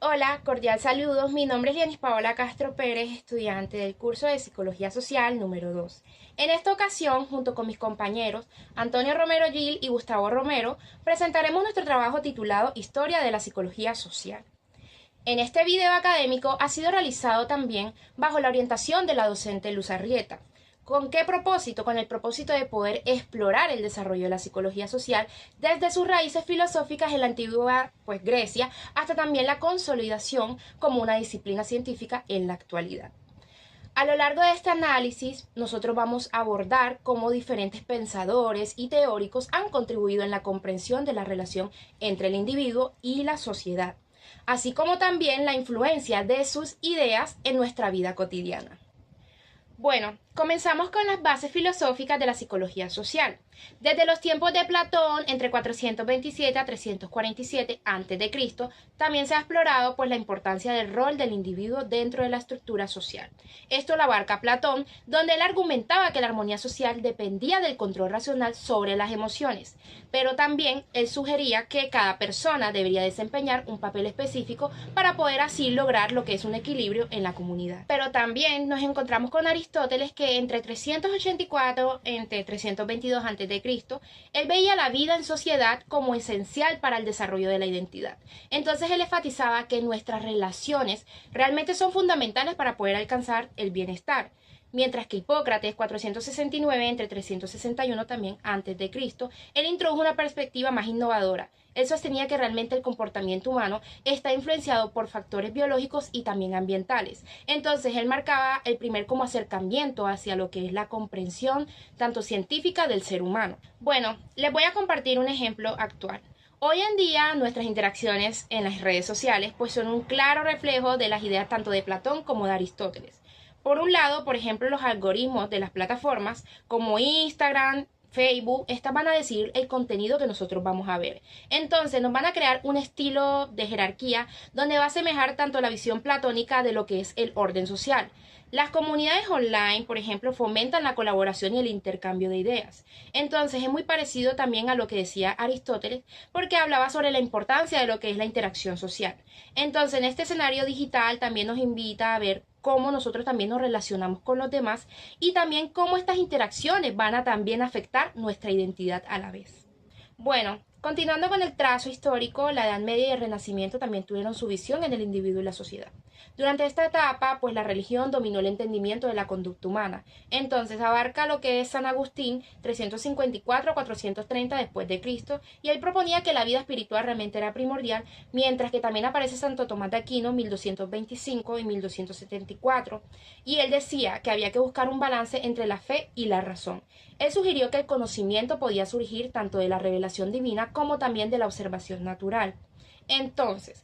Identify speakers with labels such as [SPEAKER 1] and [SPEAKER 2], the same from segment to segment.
[SPEAKER 1] Hola, cordial saludos. Mi nombre es Yanis Paola Castro Pérez, estudiante del curso de Psicología Social número 2. En esta ocasión, junto con mis compañeros Antonio Romero Gil y Gustavo Romero, presentaremos nuestro trabajo titulado Historia de la Psicología Social. En este video académico ha sido realizado también bajo la orientación de la docente Luz Arrieta. ¿Con qué propósito? Con el propósito de poder explorar el desarrollo de la psicología social desde sus raíces filosóficas en la antigua Grecia hasta también la consolidación como una disciplina científica en la actualidad. A lo largo de este análisis, nosotros vamos a abordar cómo diferentes pensadores y teóricos han contribuido en la comprensión de la relación entre el individuo y la sociedad, así como también la influencia de sus ideas en nuestra vida cotidiana. Bueno, comenzamos con las bases filosóficas de la psicología social. Desde los tiempos de Platón, entre 427 a 347 a.C., también se ha explorado la importancia del rol del individuo dentro de la estructura social. Esto lo abarca Platón, donde él argumentaba que la armonía social dependía del control racional sobre las emociones, pero también él sugería que cada persona debería desempeñar un papel específico para poder así lograr lo que es un equilibrio en la comunidad. Pero también nos encontramos con Aristóteles, que entre 384 y 322 a.C., él veía la vida en sociedad como esencial para el desarrollo de la identidad. Entonces él enfatizaba que nuestras relaciones realmente son fundamentales para poder alcanzar el bienestar. Mientras que Hipócrates, 469 entre 361 también antes de Cristo, él introdujo una perspectiva más innovadora. Él sostenía que realmente el comportamiento humano está influenciado por factores biológicos y también ambientales. Entonces él marcaba el primer como acercamiento hacia lo que es la comprensión tanto científica del ser humano. Bueno, les voy a compartir un ejemplo actual. Hoy en día nuestras interacciones en las redes sociales son un claro reflejo de las ideas tanto de Platón como de Aristóteles. Por un lado, por ejemplo, los algoritmos de las plataformas como Instagram, Facebook, estas van a decidir el contenido que nosotros vamos a ver. Entonces nos van a crear un estilo de jerarquía donde va a asemejar tanto la visión platónica de lo que es el orden social. Las comunidades online, por ejemplo, fomentan la colaboración y el intercambio de ideas. Entonces es muy parecido también a lo que decía Aristóteles, porque hablaba sobre la importancia de lo que es la interacción social. Entonces en este escenario digital también nos invita a ver cómo nosotros también nos relacionamos con los demás y también cómo estas interacciones van a también afectar nuestra identidad a la vez. Bueno, continuando con el trazo histórico, la Edad Media y el Renacimiento también tuvieron su visión en el individuo y la sociedad. Durante esta etapa, la religión dominó el entendimiento de la conducta humana. Entonces abarca lo que es San Agustín, 354 a 430 después de Cristo, y él proponía que la vida espiritual realmente era primordial, mientras que también aparece Santo Tomás de Aquino, 1225 y 1274, y él decía que había que buscar un balance entre la fe y la razón. Él sugirió que el conocimiento podía surgir tanto de la revelación divina como también de la observación natural. Entonces,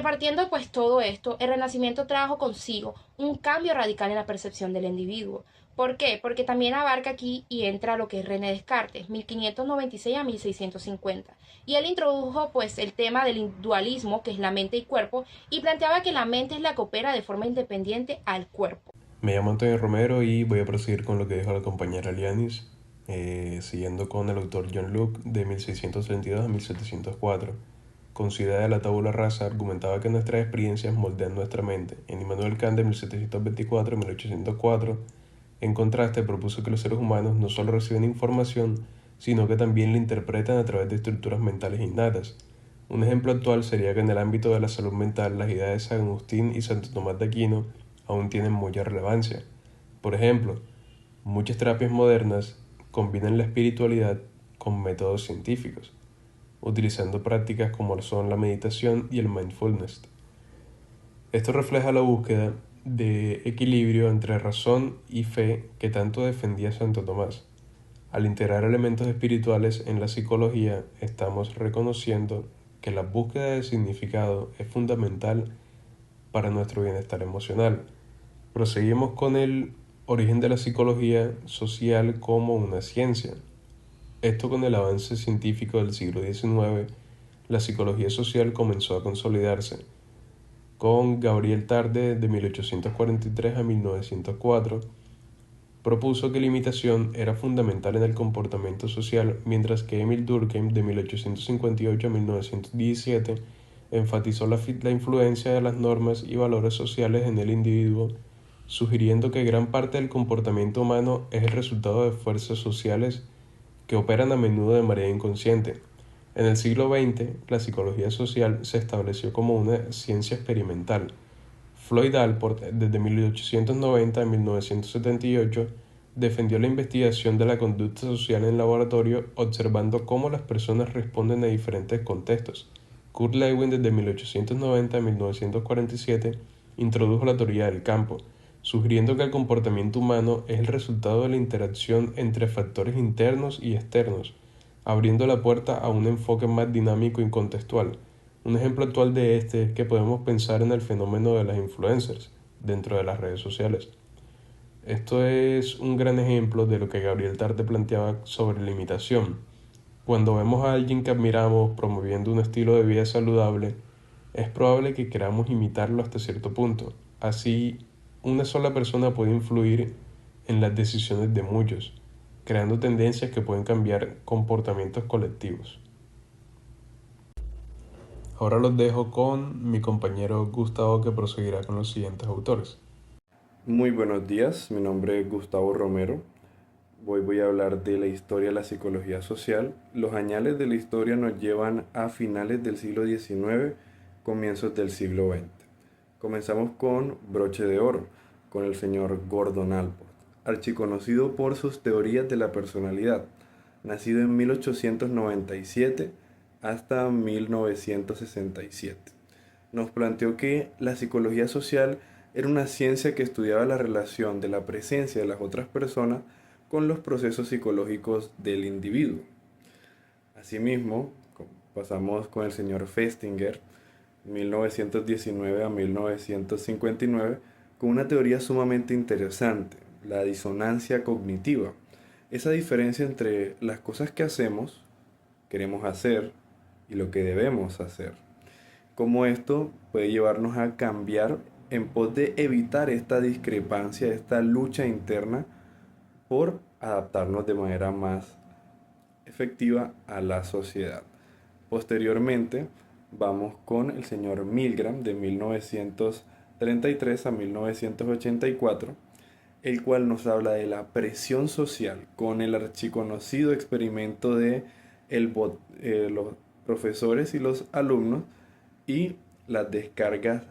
[SPEAKER 1] partiendo todo esto, el Renacimiento trajo consigo un cambio radical en la percepción del individuo. ¿Por qué? Porque también abarca aquí y entra lo que es René Descartes, 1596 a 1650. Y él introdujo el tema del dualismo, que es la mente y cuerpo, y planteaba que la mente es la que opera de forma independiente al cuerpo.
[SPEAKER 2] Me llamo Antonio Romero y voy a proseguir con lo que dijo la compañera Lianis, siguiendo con el autor John Locke de 1632 a 1704. Con su idea de la tabula rasa, argumentaba que nuestras experiencias moldean nuestra mente. En Immanuel Kant de 1724 a 1804, en contraste, propuso que los seres humanos no solo reciben información, sino que también la interpretan a través de estructuras mentales innatas. Un ejemplo actual sería que en el ámbito de la salud mental, las ideas de San Agustín y Santo Tomás de Aquino aún tienen mucha relevancia. Por ejemplo, muchas terapias modernas combinan la espiritualidad con métodos científicos, utilizando prácticas como son la meditación y el mindfulness. Esto refleja la búsqueda de equilibrio entre razón y fe que tanto defendía Santo Tomás. Al integrar elementos espirituales en la psicología, estamos reconociendo que la búsqueda de significado es fundamental para nuestro bienestar emocional. Proseguimos con el origen de la psicología social como una ciencia. Esto con el avance científico del siglo XIX, la psicología social comenzó a consolidarse. Con Gabriel Tarde de 1843 a 1904, propuso que la imitación era fundamental en el comportamiento social, mientras que Emil Durkheim de 1858 a 1917 Enfatizó la influencia de las normas y valores sociales en el individuo, sugiriendo que gran parte del comportamiento humano es el resultado de fuerzas sociales que operan a menudo de manera inconsciente. En el siglo XX, la psicología social se estableció como una ciencia experimental. Floyd Allport, desde 1890 a 1978, defendió la investigación de la conducta social en laboratorio, observando cómo las personas responden a diferentes contextos. Kurt Lewin, desde 1890 a 1947, introdujo la teoría del campo, sugiriendo que el comportamiento humano es el resultado de la interacción entre factores internos y externos, abriendo la puerta a un enfoque más dinámico y contextual. Un ejemplo actual de este es que podemos pensar en el fenómeno de las influencers dentro de las redes sociales. Esto es un gran ejemplo de lo que Gabriel Tarde planteaba sobre la imitación. Cuando vemos a alguien que admiramos promoviendo un estilo de vida saludable, es probable que queramos imitarlo hasta cierto punto. Así, una sola persona puede influir en las decisiones de muchos, creando tendencias que pueden cambiar comportamientos colectivos. Ahora los dejo con mi compañero Gustavo, que proseguirá con los siguientes autores.
[SPEAKER 3] Muy buenos días, mi nombre es Gustavo Romero. Hoy voy a hablar de la historia de la psicología social. Los añales de la historia nos llevan a finales del siglo XIX, comienzos del siglo XX. Comenzamos con broche de oro, con el señor Gordon Allport, archiconocido por sus teorías de la personalidad, nacido en 1897 hasta 1967. Nos planteó que la psicología social era una ciencia que estudiaba la relación de la presencia de las otras personas con los procesos psicológicos del individuo. Asimismo, pasamos con el señor Festinger, 1919 a 1959, con una teoría sumamente interesante, la disonancia cognitiva. Esa diferencia entre las cosas que hacemos, queremos hacer, y lo que debemos hacer. Cómo esto puede llevarnos a cambiar en pos de evitar esta discrepancia, esta lucha interna por adaptarnos de manera más efectiva a la sociedad. Posteriormente, vamos con el señor Milgram de 1933 a 1984, el cual nos habla de la presión social con el archiconocido experimento de los profesores y los alumnos y las descargas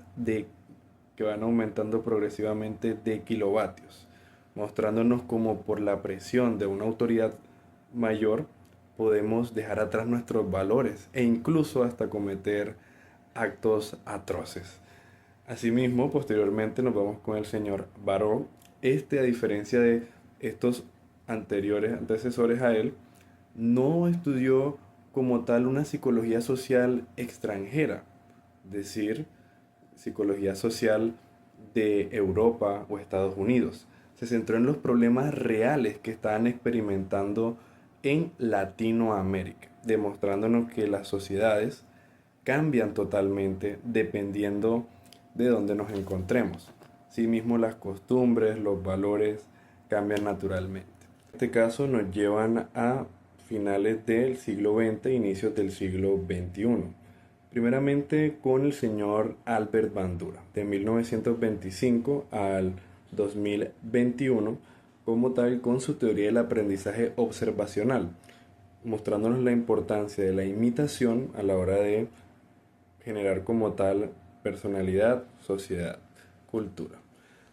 [SPEAKER 3] que van aumentando progresivamente de kilovatios, mostrándonos cómo por la presión de una autoridad mayor podemos dejar atrás nuestros valores e incluso hasta cometer actos atroces. Asimismo, posteriormente nos vamos con el señor Baró. A diferencia de estos antecesores a él, no estudió como tal una psicología social extranjera, es decir, psicología social de Europa o Estados Unidos. Se centró en los problemas reales que estaban experimentando en Latinoamérica, demostrándonos que las sociedades cambian totalmente dependiendo de dónde nos encontremos. Asimismo, las costumbres, los valores cambian naturalmente. En este caso nos llevan a finales del siglo XX e inicios del siglo XXI. Primeramente con el señor Albert Bandura, de 1925 al 2021, como tal con su teoría del aprendizaje observacional, mostrándonos la importancia de la imitación a la hora de generar como tal personalidad, sociedad, cultura.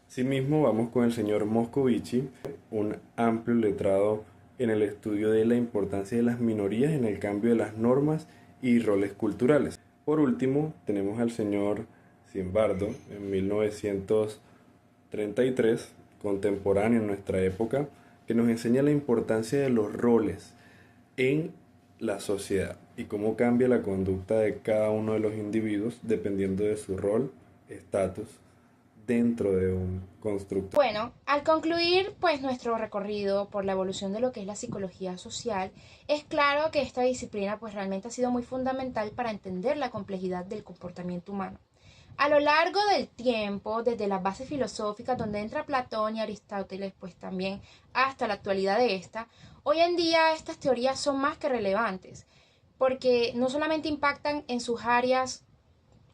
[SPEAKER 3] Asimismo, vamos con el señor Moscovici, un amplio letrado en el estudio de la importancia de las minorías en el cambio de las normas y roles culturales. Por último, tenemos al señor Zimbardo, en 1933, contemporáneo en nuestra época, que nos enseña la importancia de los roles en la sociedad y cómo cambia la conducta de cada uno de los individuos dependiendo de su rol, estatus dentro de un constructo.
[SPEAKER 1] Bueno, al concluir pues nuestro recorrido por la evolución de lo que es la psicología social, es claro que esta disciplina pues realmente ha sido muy fundamental para entender la complejidad del comportamiento humano. A lo largo del tiempo, desde las bases filosóficas donde entra Platón y Aristóteles, pues también hasta la actualidad de esta, hoy en día estas teorías son más que relevantes, porque no solamente impactan en sus áreas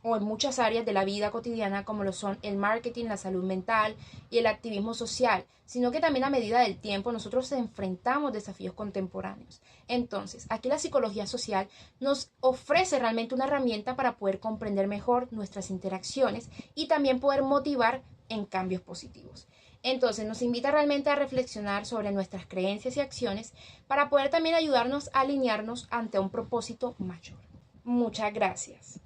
[SPEAKER 1] o en muchas áreas de la vida cotidiana como lo son el marketing, la salud mental y el activismo social, sino que también a medida del tiempo nosotros enfrentamos desafíos contemporáneos. Entonces, aquí la psicología social nos ofrece realmente una herramienta para poder comprender mejor nuestras interacciones y también poder motivar en cambios positivos. Entonces nos invita realmente a reflexionar sobre nuestras creencias y acciones para poder también ayudarnos a alinearnos ante un propósito mayor. Muchas gracias.